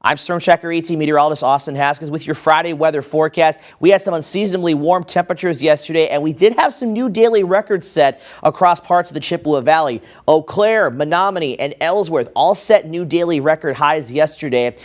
I'm Storm Checker ET meteorologist Austin Haskins with your Friday weather forecast. We had some unseasonably warm temperatures yesterday, and we did have some new daily records set across parts of the Chippewa Valley. Eau Claire, Menominee, and Ellsworth all set new daily record highs yesterday.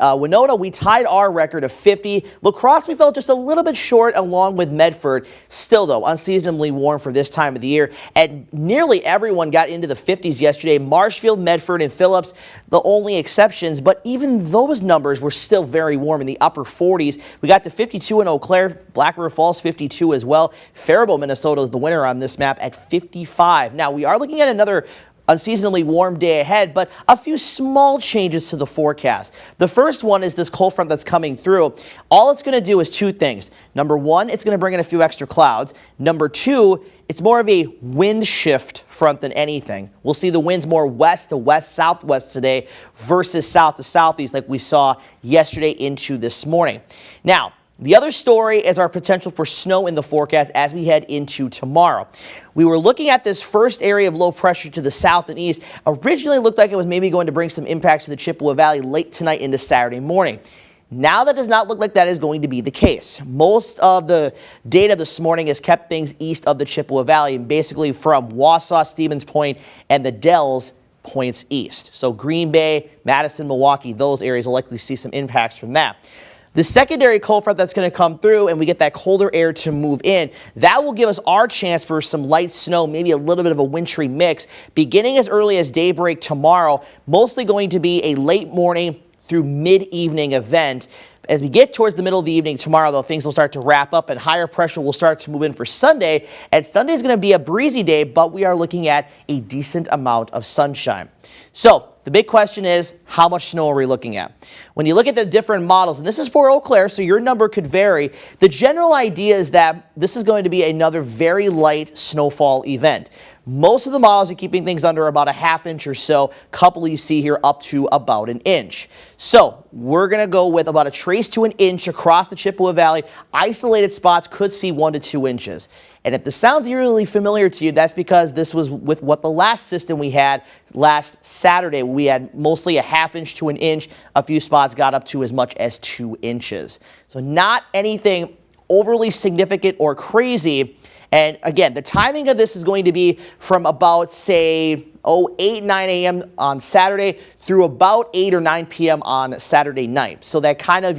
Winona, we tied our record of 50. La Crosse, we fell just a little bit short along with Medford. Still, though, unseasonably warm for this time of the year. And nearly everyone got into the 50s yesterday. Marshfield, Medford, and Phillips, the only exceptions. But even those numbers were still very warm in the upper 40s. We got to 52 in Eau Claire, Black River Falls 52 as well. Faribault, Minnesota is the winner on this map at 55. Now, we are looking at another unseasonably warm day ahead, but a few small changes to the forecast. The first one is this cold front that's coming through. All it's going to do is two things. Number one, it's going to bring in a few extra clouds. Number two, it's more of a wind shift front than anything. We'll see the winds more west to west-southwest today versus south to southeast like we saw yesterday into this morning. Now, the other story is our potential for snow in the forecast as we head into tomorrow. We were looking at this first area of low pressure to the south and east. Originally looked like it was maybe going to bring some impacts to the Chippewa Valley late tonight into Saturday morning. Now that does not look like that is going to be the case. Most of the data this morning has kept things east of the Chippewa Valley, and basically from Wausau, Stevens Point, and the Dells points east. So Green Bay, Madison, Milwaukee, those areas will likely see some impacts from that. The secondary cold front that's going to come through and we get that colder air to move in, that will give us our chance for some light snow, maybe a little bit of a wintry mix, beginning as early as daybreak tomorrow, mostly going to be a late morning through mid-evening event. As we get towards the middle of the evening tomorrow, though, things will start to wrap up and higher pressure will start to move in for Sunday. And Sunday is going to be a breezy day, but we are looking at a decent amount of sunshine. So the big question is, how much snow are we looking at? When you look at the different models, and this is for Eau Claire, so your number could vary, the general idea is that this is going to be another very light snowfall event. Most of the models are keeping things under about a ½ inch or so. Couple you see here up to about an inch. So we're going to go with about a trace to an inch across the Chippewa Valley. Isolated spots could see 1 to 2 inches. And if this sounds eerily familiar to you, that's because this was with what the last system we had last Saturday. We had mostly a ½ inch to an inch. A few spots got up to as much as 2 inches. So not anything overly significant or crazy. And again, the timing of this is going to be from about, say, 8, 9 a.m. on Saturday through about 8 or 9 p.m. on Saturday night. So that kind of,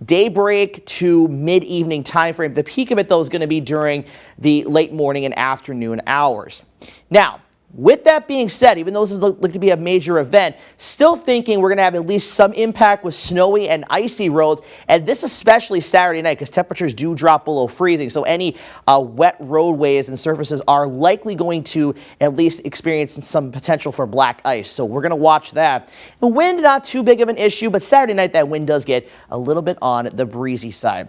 daybreak to mid-evening time frame. The peak of it, though, is going to be during the late morning and afternoon hours. Now, with that being said, even though this is looked to be a major event, still thinking we're going to have at least some impact with snowy and icy roads, and this especially Saturday night because temperatures do drop below freezing, so any wet roadways and surfaces are likely going to at least experience some potential for black ice, so we're going to watch that. The wind, not too big of an issue, but Saturday night that wind does get a little bit on the breezy side.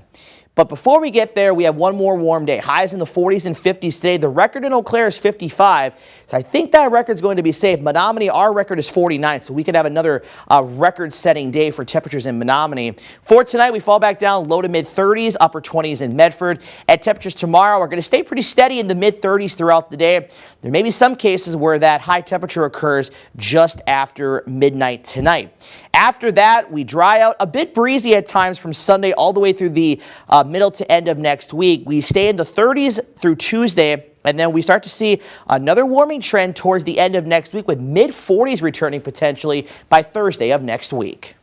But before we get there, we have one more warm day. Highs in the 40s and 50s today. The record in Eau Claire is 55, so I think that record's going to be safe. Menominee, our record is 49, so we could have another record-setting day for temperatures in Menominee. For tonight, we fall back down low to mid-30s, upper 20s in Medford. And temperatures tomorrow are going to stay pretty steady in the mid-30s throughout the day. There may be some cases where that high temperature occurs just after midnight tonight. After that, we dry out, a bit breezy at times from Sunday all the way through the middle to end of next week. We stay in the 30s through Tuesday, and then we start to see another warming trend towards the end of next week with mid-40s returning potentially by Thursday of next week.